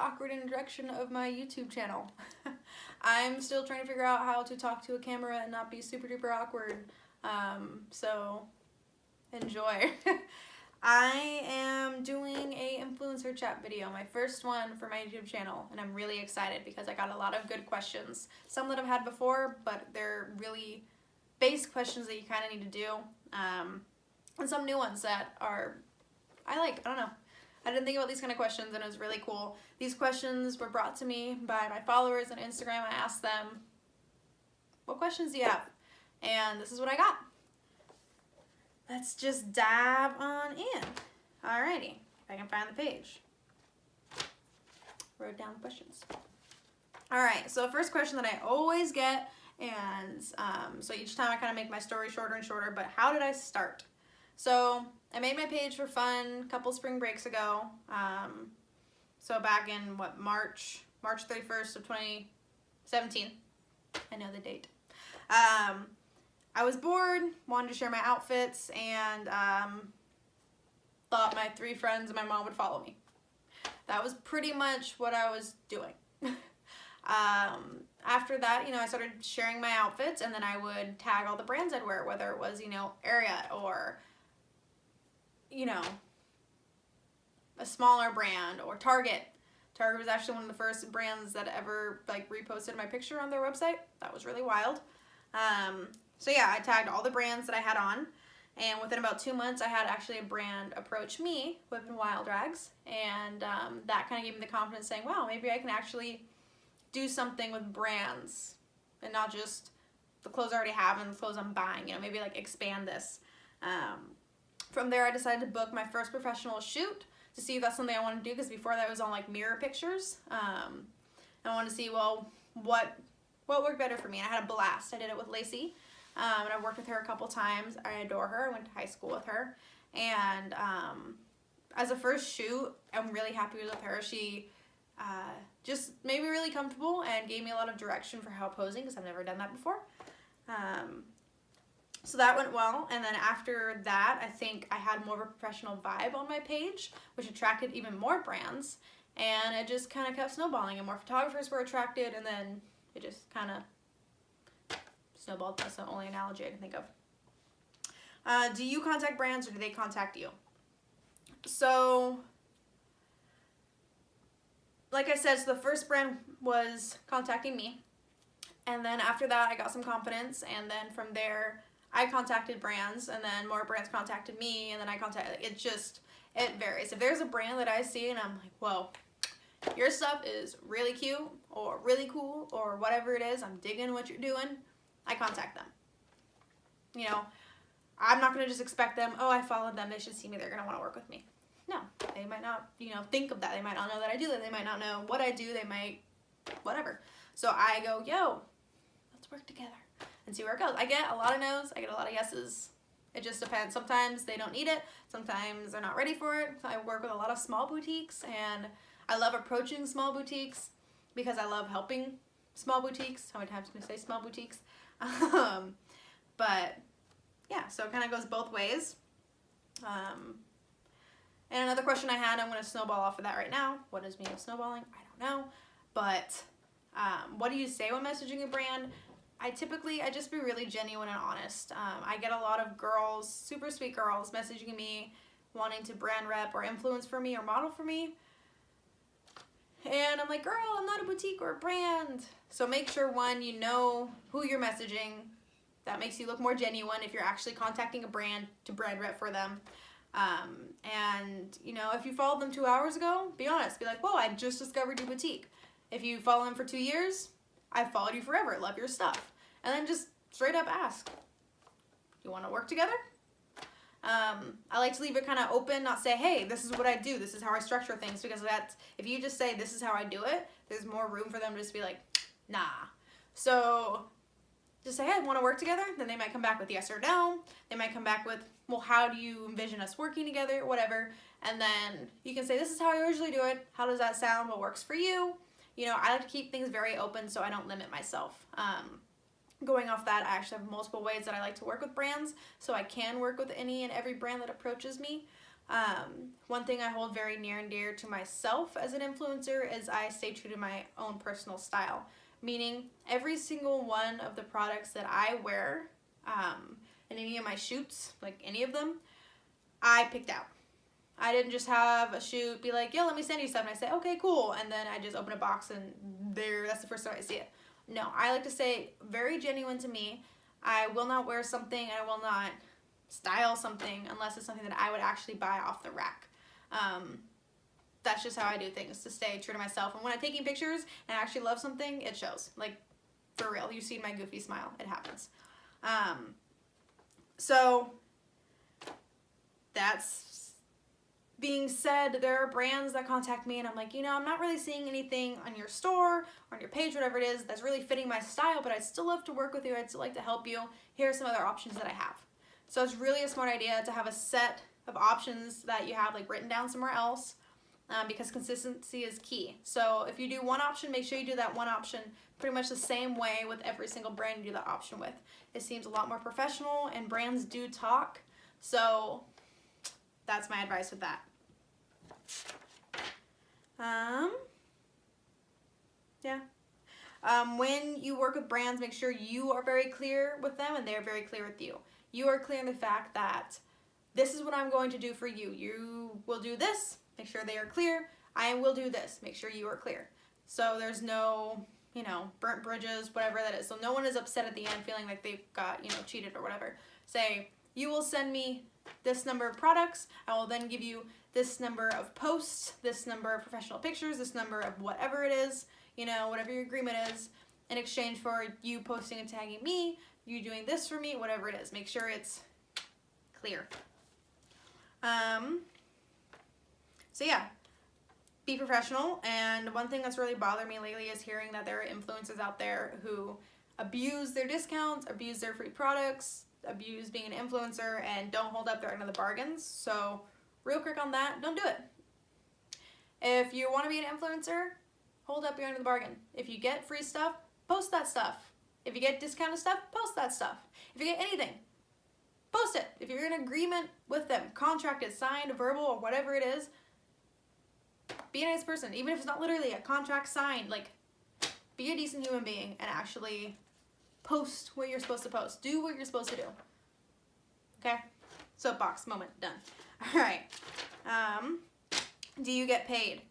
awkward introduction of my YouTube channel. I'm still trying to figure out how to talk to a camera and not be super duper awkward. So enjoy. I am doing a influencer chat video, my first one for my YouTube channel, and I'm really excited because I got a lot of good questions. Some that I've had before, but they're really base questions that you kind of need to do, and some new ones that I don't know. I didn't think about these kind of questions, and it was really cool. These questions were brought to me by my followers on Instagram. I asked them, what questions do you have? And this is what I got. Let's just dive on in. Alrighty, if I can find the page. Wrote down the questions. Alright, so first question that I always get, and so each time I kind of make my story shorter and shorter, but how did I start? So I made my page for fun a couple spring breaks ago. So back in March 31st of 2017. I know the date. I was bored, wanted to share my outfits, and thought my 3 friends and my mom would follow me. That was pretty much what I was doing. After that, I started sharing my outfits, and then I would tag all the brands I'd wear, whether it was, Ariat or, a smaller brand, or Target. Target was actually one of the first brands that ever reposted my picture on their website. That was really wild. So yeah, I tagged all the brands that I had on, and within about 2 months I had actually a brand approach me, Whip and Wild Rags, and that kind of gave me the confidence saying, wow, maybe I can actually do something with brands and not just the clothes I already have and the clothes I'm buying, maybe expand this. From there I decided to book my first professional shoot to see if that's something I wanted to do, because before that was on mirror pictures. I wanted to see, well, what worked better for me, and I had a blast. I did it with Lacey, and I've worked with her a couple times. I adore her. I went to high school with her, and as a first shoot, I'm really happy with her. She just made me really comfortable and gave me a lot of direction for how posing, because I've never done that before. So that went well, and then after that, I think I had more of a professional vibe on my page, which attracted even more brands, and it just kind of kept snowballing, and more photographers were attracted, and then it just kind of snowballed. That's the only analogy I can think of. Do you contact brands, or do they contact you? So, like I said, so the first brand was contacting me, and then after that I got some confidence, and then from there I contacted brands, and then more brands contacted me, and then I contacted, it varies. If there's a brand that I see and I'm like, whoa, your stuff is really cute or really cool or whatever it is, I'm digging what you're doing, I contact them. I'm not going to just expect them, oh, I followed them, they should see me, they're going to want to work with me. No, they might not, think of that. They might not know that I do that. They might not know what I do. They might, whatever. So I go, yo, let's work together and see where it goes. I get a lot of no's. I get a lot of yeses. It just depends. Sometimes they don't need it. Sometimes they're not ready for it. I work with a lot of small boutiques, and I love approaching small boutiques because I love helping small boutiques. How many times can I say small boutiques? But yeah, so it kind of goes both ways. And another question I had, I'm going to snowball off of that right now. What is meaning of snowballing? I don't know. But what do you say when messaging a brand? I just be really genuine and honest. I get a lot of girls, super sweet girls, messaging me wanting to brand rep or influence for me or model for me. And I'm like, girl, I'm not a boutique or a brand. So make sure, one, you know who you're messaging. That makes you look more genuine if you're actually contacting a brand to brand rep for them. And, if you followed them 2 hours ago, be honest. Be like, whoa, I just discovered your boutique. If you follow them for 2 years, I've followed you forever. Love your stuff. And then just straight up ask, you want to work together? I like to leave it kind of open, not say, hey, this is what I do. This is how I structure things. Because if you just say, this is how I do it, there's more room for them to just be like, nah. So just say, hey, want to work together? Then they might come back with yes or no. They might come back with, well, how do you envision us working together? Whatever. And then you can say, this is how I usually do it. How does that sound? What works for you? I like to keep things very open so I don't limit myself. Going off that, I actually have multiple ways that I like to work with brands, so I can work with any and every brand that approaches me. One thing I hold very near and dear to myself as an influencer is I stay true to my own personal style. Meaning every single one of the products that I wear in any of my shoots, like any of them, I picked out. I didn't just have a shoot be like, yo, let me send you stuff, and I say, okay, cool, and then I just open a box and that's the first time I see it. No, I like to stay very genuine to me. I will not wear something, and I will not style something unless it's something that I would actually buy off the rack. That's just how I do things, to stay true to myself. And when I'm taking pictures and I actually love something, it shows. Like, for real. You've seen my goofy smile. It happens. So, that's being said, there are brands that contact me and I'm like, I'm not really seeing anything on your store or on your page, whatever it is, that's really fitting my style, but I'd still love to work with you. I'd still like to help you. Here are some other options that I have. So it's really a smart idea to have a set of options that you have like written down somewhere else, because consistency is key. So if you do one option, make sure you do that one option pretty much the same way with every single brand you do that option with. It seems a lot more professional, and brands do talk. So that's my advice with that. When you work with brands, make sure you are very clear with them and they're very clear with you. You are clear in the fact that this is what I'm going to do for you. You will do this, make sure they are clear. I will do this, make sure you are clear. So there's no, burnt bridges, whatever that is. So no one is upset at the end feeling like they've got, cheated or whatever. Say, you will send me this number of products. I will then give you this number of posts, this number of professional pictures, this number of whatever it is, whatever your agreement is, in exchange for you posting and tagging me, you doing this for me, whatever it is. Make sure it's clear. So yeah, be professional. And one thing that's really bothered me lately is hearing that there are influencers out there who abuse their discounts, abuse their free products, abuse being an influencer, and don't hold up their end of the bargains. So real quick on that, don't do it. If you want to be an influencer, hold up your end of the bargain. If you get free stuff, post that stuff. If you get discounted stuff, post that stuff. If you get anything, post it. If you're in agreement with them, contracted, signed, verbal, or whatever it is, be a nice person. Even if it's not literally a contract signed, like, be a decent human being and actually post what you're supposed to post. Do what you're supposed to do. Okay? Soapbox moment. Done. All right. Do you get paid?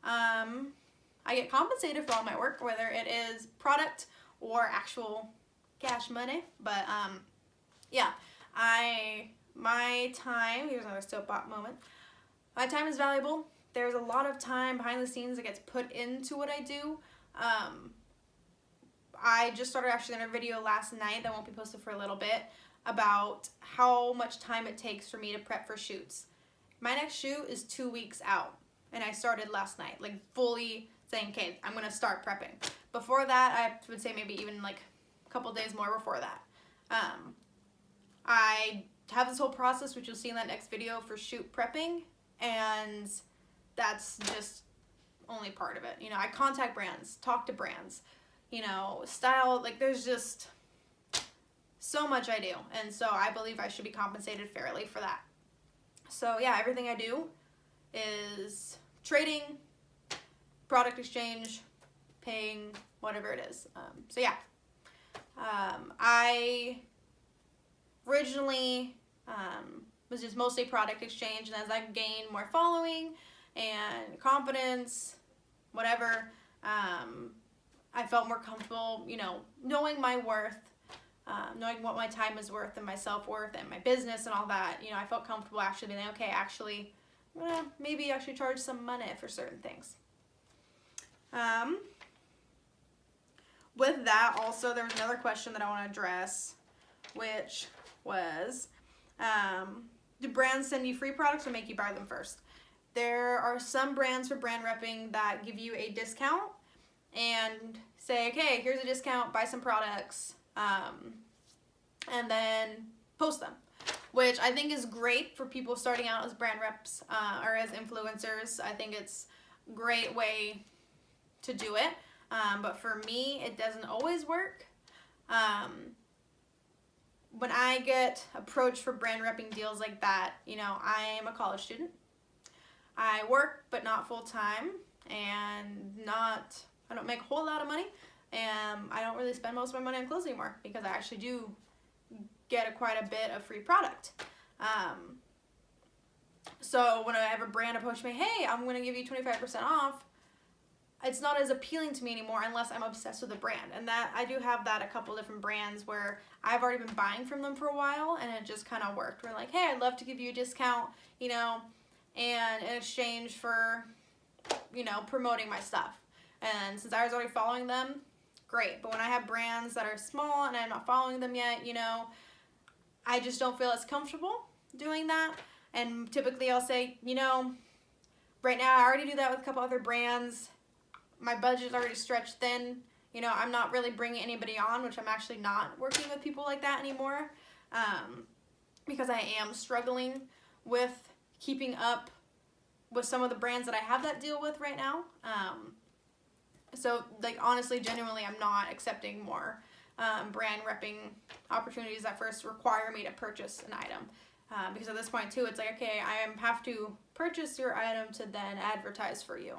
I get compensated for all my work, whether it is product or actual cash money. But yeah, my time, here's another soapbox moment. My time is valuable. There's a lot of time behind the scenes that gets put into what I do. I just started actually another video last night that won't be posted for a little bit about how much time it takes for me to prep for shoots. My next shoot is 2 weeks out, and I started last night, like fully saying, okay, I'm going to start prepping. Before that, I would say maybe even like a couple days more before that. I have this whole process, which you'll see in that next video, for shoot prepping, and that's just only part of it. I contact brands, talk to brands, style, like there's just so much I do, and so I believe I should be compensated fairly for that. So yeah, everything I do is trading, product exchange, paying, whatever it is. So yeah, I originally was just mostly product exchange, and as I gained more following and confidence, whatever, I felt more comfortable, knowing my worth, knowing what my time is worth and my self-worth and my business and all that. I felt comfortable actually being like, okay, actually, I'm gonna maybe actually charge some money for certain things. With that, also, there was another question that I want to address, which was, do brands send you free products or make you buy them first? There are some brands for brand repping that give you a discount and say, okay, here's a discount, buy some products, and then post them, which I think is great for people starting out as brand reps or as influencers. I think it's a great way to do it, but for me, it doesn't always work. when I get approached for brand repping deals like that, you know, I'm a college student. I work, but not full time, and I don't make a whole lot of money, and I don't really spend most of my money on clothes anymore because I actually do get quite a bit of free product. So when I have a brand approach me, hey, I'm going to give you 25% off, it's not as appealing to me anymore unless I'm obsessed with the brand. And that I do have that a couple different brands where I've already been buying from them for a while, and it just kind of worked. We're like, hey, I'd love to give you a discount, you know, and in exchange for, you know, promoting my stuff. And since I was already following them, great. But when I have brands that are small and I'm not following them yet, you know, I just don't feel as comfortable doing that. And typically I'll say, you know, right now I already do that with a couple other brands. My budget's already stretched thin. You know, I'm not really bringing anybody on, which I'm actually not working with people like that anymore, because I am struggling with keeping up with some of the brands that I have that deal with right now. So, like, honestly, genuinely, I'm not accepting more brand repping opportunities that first require me to purchase an item. Because at this point, too, it's like, okay, I have to purchase your item to then advertise for you.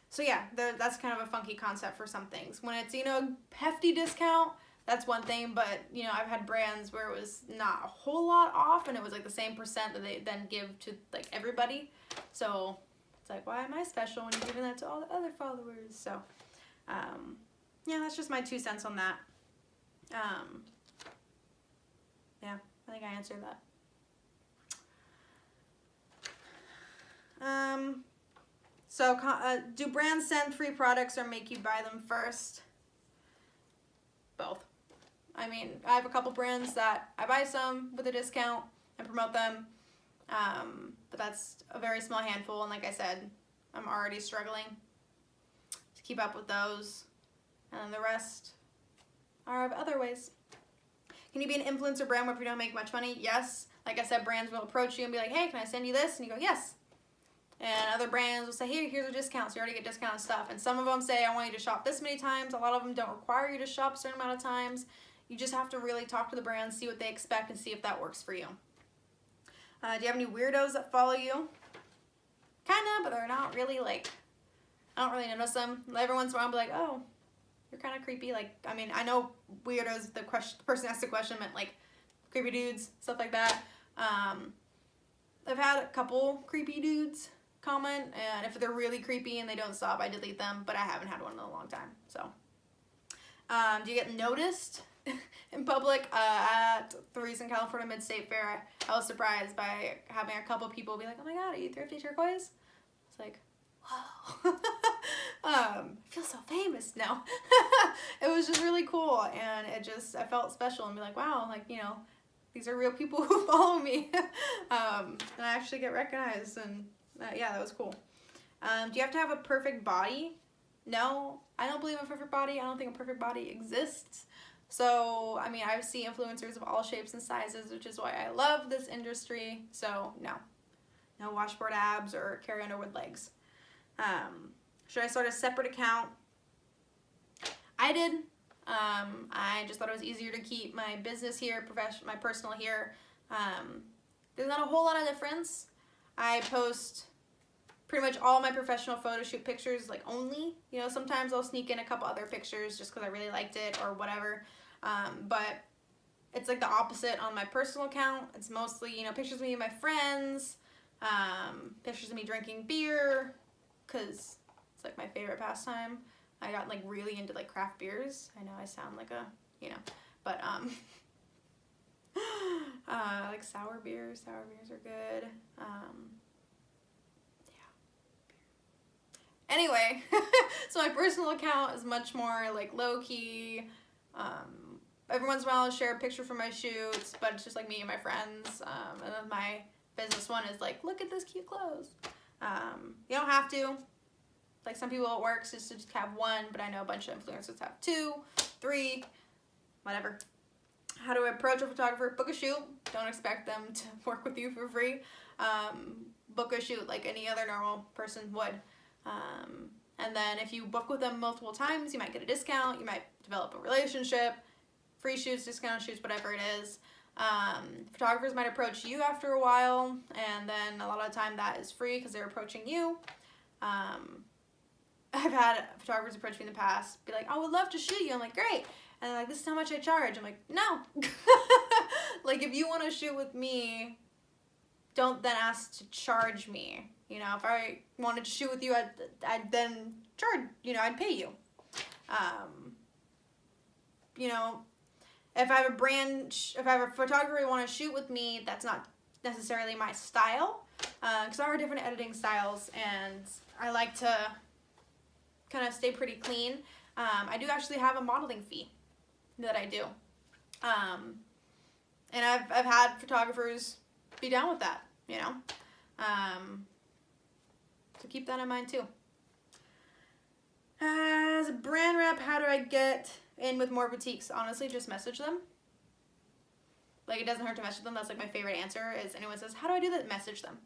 So yeah, that's kind of a funky concept for some things. When it's, you know, hefty discount, that's one thing, but, you know, I've had brands where it was not a whole lot off, and it was like the same percent that they then give to, like, everybody. So it's like, why am I special when you're giving that to all the other followers? So, yeah, that's just my 2 cents on that. Yeah, I think I answered that. So, do brands send free products or make you buy them first? Both. I mean, I have a couple brands that I buy some with a discount and promote them, but that's a very small handful, and like I said, I'm already struggling to keep up with those, and the rest are of other ways. Can you be an influencer brand where if you don't make much money? Yes. Like I said, brands will approach you and be like, hey, can I send you this? And you go, yes. And other brands will say, hey, here's a discount, so you already get discounted stuff. And some of them say, I want you to shop this many times. A lot of them don't require you to shop a certain amount of times. You just have to really talk to the brands, see what they expect, and see if that works for you. Do you have any weirdos that follow you? Kind of, but they're not really, like, I don't really notice them. Every once in a while I'll be like, oh, you're kind of creepy. Like, I mean, I know weirdos, the person asked the question meant, like, creepy dudes, stuff like that. I've had a couple creepy dudes comment, and if they're really creepy and they don't stop, I delete them, but I haven't had one in a long time. So, do you get noticed in public? At the recent California Mid-State Fair, I was surprised by having a couple people be like, oh my god, are you Thrifty Turquoise? It's like, wow. I feel so famous now. It was just really cool, and I felt special and be like, wow, like, you know, these are real people who follow me. And I actually get recognized, and yeah, that was cool. Do you have to have a perfect body? No, I don't believe in a perfect body. I don't think a perfect body exists. So, I mean, I see influencers of all shapes and sizes, which is why I love this industry. So, no. No washboard abs or carry underwood legs. Should I start a separate account? I did. I just thought it was easier to keep my business here, my personal here. There's not a whole lot of difference. I post pretty much all my professional photo shoot pictures, like, only. You know, sometimes I'll sneak in a couple other pictures just because I really liked it or whatever. But it's like the opposite on my personal account. It's mostly, you know, pictures of me and my friends, pictures of me drinking beer, because it's like my favorite pastime. I got like really into like craft beers. I know I sound like a, you know, but like sour beers. Sour beers are good. Yeah. Anyway, so my personal account is much more like low key. Every once in a while I'll share a picture from my shoots, but it's just like me and my friends. And then my business one is like, look at this cute clothes. You don't have to. Like, some people, it works just to just have one, but I know a bunch of influencers have 2, 3, whatever. How do I approach a photographer? Book a shoot. Don't expect them to work with you for free. Book a shoot like any other normal person would. And then if you book with them multiple times, you might get a discount. You might develop a relationship. free shoots, discount shoots, whatever it is. Photographers might approach you after a while, and then a lot of the time that is free because they're approaching you. I've had photographers approach me in the past, be like, I would love to shoot you. I'm like, great. And they're like, this is how much I charge. I'm like, no. Like, if you want to shoot with me, don't then ask to charge me. You know, if I wanted to shoot with you, I'd then charge, you know, I'd pay you. You know, if I have a photographer who want to shoot with me, that's not necessarily my style, because there are different editing styles, and I like to kind of stay pretty clean. I do actually have a modeling fee that I do, and I've had photographers be down with that, you know, so keep that in mind too. As a brand rep, how do I get in with more boutiques? Honestly, just message them. Like, it doesn't hurt to message them. That's like my favorite answer is anyone says, how do I do that? Message them.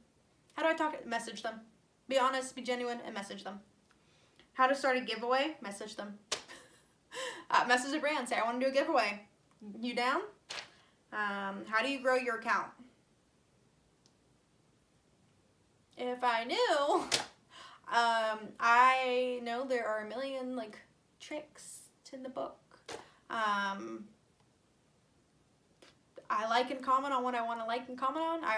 How do I talk? Message them. Be honest, be genuine, and message them. How to start a giveaway? Message them. Message a brand. Say, I want to do a giveaway. You down? How do you grow your account? If I knew, I know there are a million like tricks in the book. I like and comment on what I want to like and comment on. I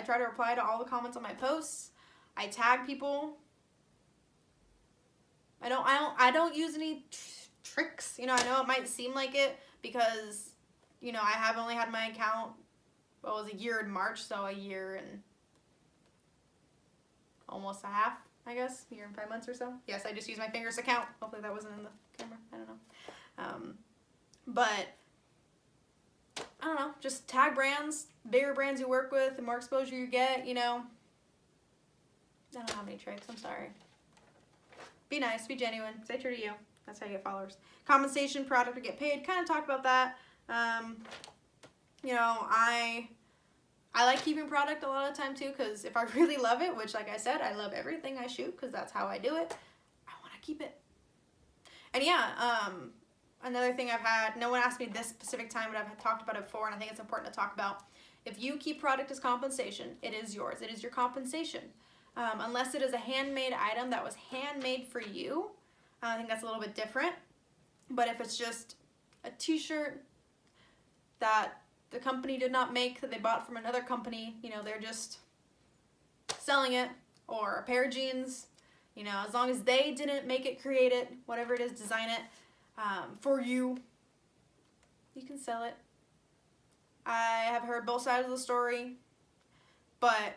try to reply to all the comments on my posts. I tag people. I don't use any tricks. You know, I know it might seem like it because, you know, I have only had my account, well, it was a year in March, so a year and almost a half, I guess, a year and 5 months or so. Yes, I just used my fingers to count. Hopefully that wasn't in the camera. I don't know. But I don't know, just tag brands, bigger brands you work with, the more exposure you get, you know. I don't have any tricks, I'm sorry. Be nice, be genuine, stay true to you. That's how you get followers. Compensation, product, or get paid, kind of talk about that. You know, I like keeping product a lot of the time too, because if I really love it, which like I said, I love everything I shoot because that's how I do it, I want to keep it. And yeah, another thing I've had, no one asked me this specific time, but I've talked about it before, and I think it's important to talk about. If you keep product as compensation, it is yours. It is your compensation. Unless it is a handmade item that was handmade for you, I think that's a little bit different. But if it's just a t-shirt that the company did not make, that they bought from another company, you know, they're just selling it, or a pair of jeans, you know, as long as they didn't make it, create it, whatever it is, design it, for you, you can sell it. I have heard both sides of the story, but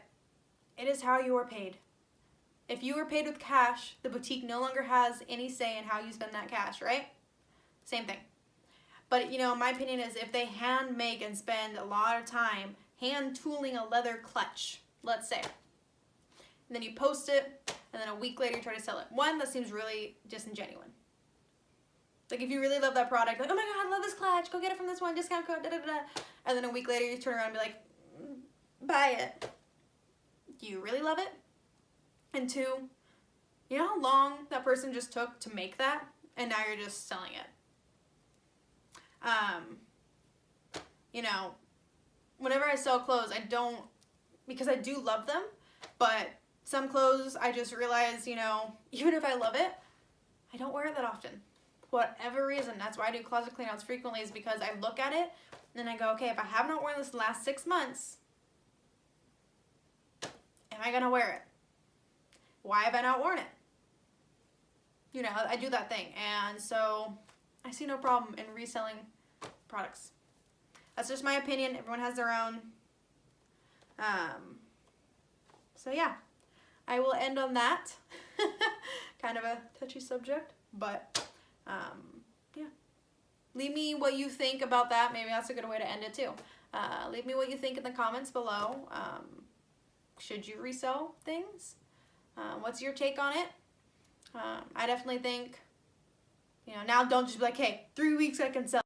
it is how you are paid. If you are paid with cash, the boutique no longer has any say in how you spend that cash, right? Same thing. But, you know, my opinion is if they hand make and spend a lot of time hand tooling a leather clutch, let's say, and then you post it, and then a week later you try to sell it. One, that seems really disingenuous. Like, if you really love that product, like, oh my god, I love this clutch, go get it from this one, discount code, da-da-da-da. And then a week later you turn around and be like, buy it. Do you really love it? And two, you know how long that person just took to make that, and now you're just selling it. You know, whenever I sell clothes, I don't, because I do love them, but some clothes I just realize, you know, even if I love it, I don't wear it that often. Whatever reason, that's why I do closet cleanouts frequently, is because I look at it and then I go, okay, if I have not worn this the last 6 months, am I gonna wear it? Why have I not worn it? You know, I do that thing, and so I see no problem in reselling products. That's just my opinion. Everyone has their own. So yeah, I will end on that. Kind of a touchy subject, but yeah. Leave me what you think about that. Maybe that's a good way to end it too. Leave me what you think in the comments below. Should you resell things? What's your take on it? I definitely think, you know, now don't just be like, hey, 3 weeks I can sell.